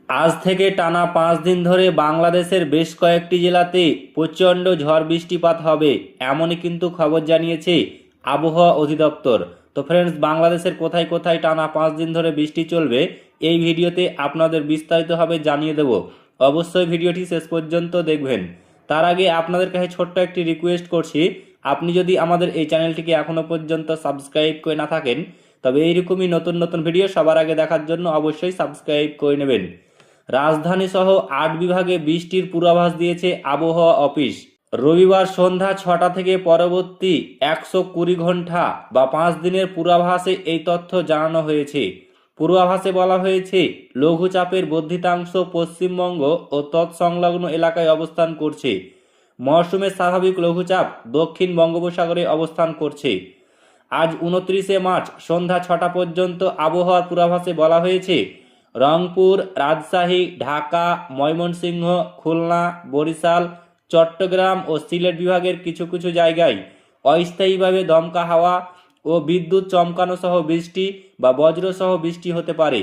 আজ থেকে টানা 5 দিন ধরে বাংলাদেশের বেশ কয়েকটি জেলাতে প্রচণ্ড ঝড় বৃষ্টিপাত হবে, এমনই কিন্তু খবর জানিয়েছে আবহাওয়া অধিদপ্তর। তো ফ্রেন্ডস, বাংলাদেশের কোথায় কোথায় টানা 5 দিন ধরে বৃষ্টি চলবে এই ভিডিওতে আপনাদের বিস্তারিতভাবে জানিয়ে দেব। অবশ্যই ভিডিওটি শেষ পর্যন্ত দেখবেন। তার আগে আপনাদের কাছে ছোট্ট একটি রিকোয়েস্ট করছি, আপনি যদি আমাদের এই চ্যানেলটিকে এখনও পর্যন্ত সাবস্ক্রাইব করে না থাকেন তবে এইরকমই নতুন নতুন ভিডিও সবার আগে দেখার জন্য অবশ্যই সাবস্ক্রাইব করে নেবেন। রাজধানী সহ 8 বিভাগে বৃষ্টির পূর্বাভাস দিয়েছে আবহাওয়া অফিস। রবিবার সন্ধ্যা 6টা থেকে পরবর্তী 120 ঘন্টা বা 5 দিনের পূর্বাভাসে এই তথ্য জানানো হয়েছে। পূর্বাভাসে বলা হয়েছে, লঘুচাপের বর্ধিতাংশ পশ্চিমবঙ্গ ও তৎসংলগ্ন এলাকায় অবস্থান করছে। মরশুমের স্বাভাবিক লঘুচাপ দক্ষিণ বঙ্গোপসাগরে অবস্থান করছে। আজ 29শে মার্চ সন্ধ্যা 6টা পর্যন্ত আবহাওয়ার পূর্বাভাসে বলা হয়েছে, রংপুর, রাজশাহী, ঢাকা, ময়মনসিংহ, খুলনা, বরিশাল, চট্টগ্রাম ও সিলেট বিভাগের কিছু কিছু জায়গায় অস্থায়ীভাবে দমকা হাওয়া ও বিদ্যুৎ চমকানো সহ বৃষ্টি বা বজ্রসহ বৃষ্টি হতে পারে।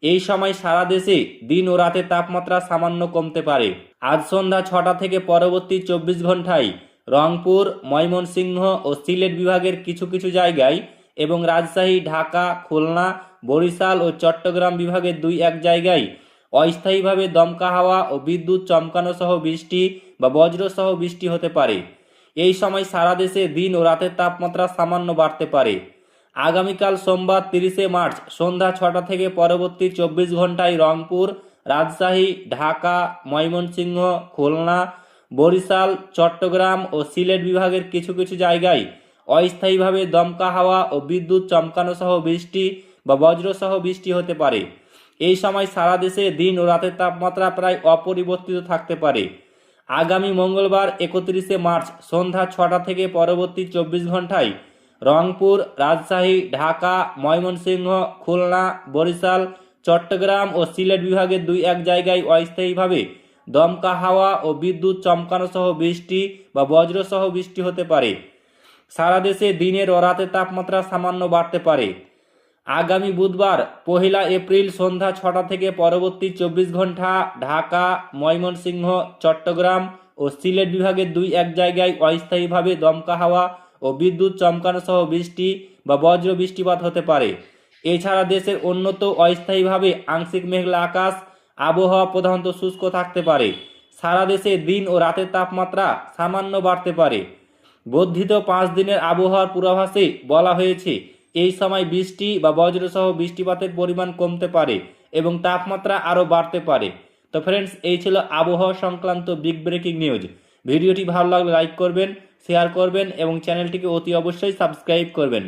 এই সময় সারা দেশে দিন ও রাতের তাপমাত্রা সামান্য কমতে পারে। আজ সন্ধ্যা 6টা থেকে পরবর্তী 24 ঘন্টায় রংপুর, ময়মনসিংহ ও সিলেট বিভাগের কিছু কিছু জায়গায় এবং রাজশাহী, ঢাকা, খুলনা, বরিশাল ও চট্টগ্রাম বিভাগের 2-1 জায়গায় অস্থায়ীভাবে দমকা হাওয়া ও বিদ্যুৎ চমকানো সহ বৃষ্টি বা বজ্রসহ বৃষ্টি হতে পারে। এই সময় সারা দেশে দিন ও রাতের তাপমাত্রা সামান্য বাড়তে পারে। আগামীকাল সোমবার 30শে মার্চ সন্ধ্যা 6টা থেকে পরবর্তী 24 ঘন্টায় রংপুর, রাজশাহী, ঢাকা, ময়মনসিংহ, খুলনা, বরিশাল, চট্টগ্রাম ও সিলেট বিভাগের কিছু কিছু জায়গায় অস্থায়ীভাবে দমকা হাওয়া ও বিদ্যুৎ চমকানো সহ বৃষ্টি বা বজ্রসহ বৃষ্টি হতে পারে। এই সময় সারা দেশে দিন ও রাতের তাপমাত্রা প্রায় অপরিবর্তিত থাকতে পারে। আগামী মঙ্গলবার 31শে মার্চ সন্ধ্যা 6টা থেকে পরবর্তী 24 ঘন্টায় রংপুর, রাজশাহী, ঢাকা, ময়মনসিংহ, খুলনা, বরিশাল, চট্টগ্রাম ও সিলেট বিভাগের 2-1 জায়গায় অস্থায়ীভাবে দমকা হাওয়া ও বিদ্যুৎ চমকানো সহ বৃষ্টি বা বজ্রসহ বৃষ্টি হতে পারে। সারা দেশে দিনের ও রাতের তাপমাত্রা সামান্য বাড়তে পারে। আগামী বুধবার 1 এপ্রিল সন্ধ্যা 6টা থেকে পরবর্তী 24 ঘন্টা ঢাকা, ময়মনসিংহ, চট্টগ্রাম ও সিলেট বিভাগের 2-1 জায়গায় অস্থায়ীভাবে দমকা হাওয়া ও বিদ্যুৎ চমকানো সহ বৃষ্টি বা বজ্র বৃষ্টিপাত হতে পারে। এছাড়া দেশের অন্যত্র অস্থায়ীভাবে আংশিক মেঘলা আকাশ, আবহাওয়া প্রধানত শুষ্ক থাকতে পারে। সারা দেশে দিন ও রাতের তাপমাত্রা সামান্য বাড়তে পারে। বর্ধিত 5 দিনের আবহাওয়ার পূর্বাভাসে বলা হয়েছে, এই সময় বৃষ্টি বা বজ্রসহ বৃষ্টিপাতের পরিমাণ কমতে পারে এবং তাপমাত্রা আরও বাড়তে পারে। তো ফ্রেন্ডস, এই ছিল আবহাওয়া সংক্রান্ত বিগ ব্রেকিং নিউজ। ভিডিওটি ভালো লাগলে লাইক করবেন, শেয়ার করবেন এবং চ্যানেলটিকে অতি অবশ্যই সাবস্ক্রাইব করবেন।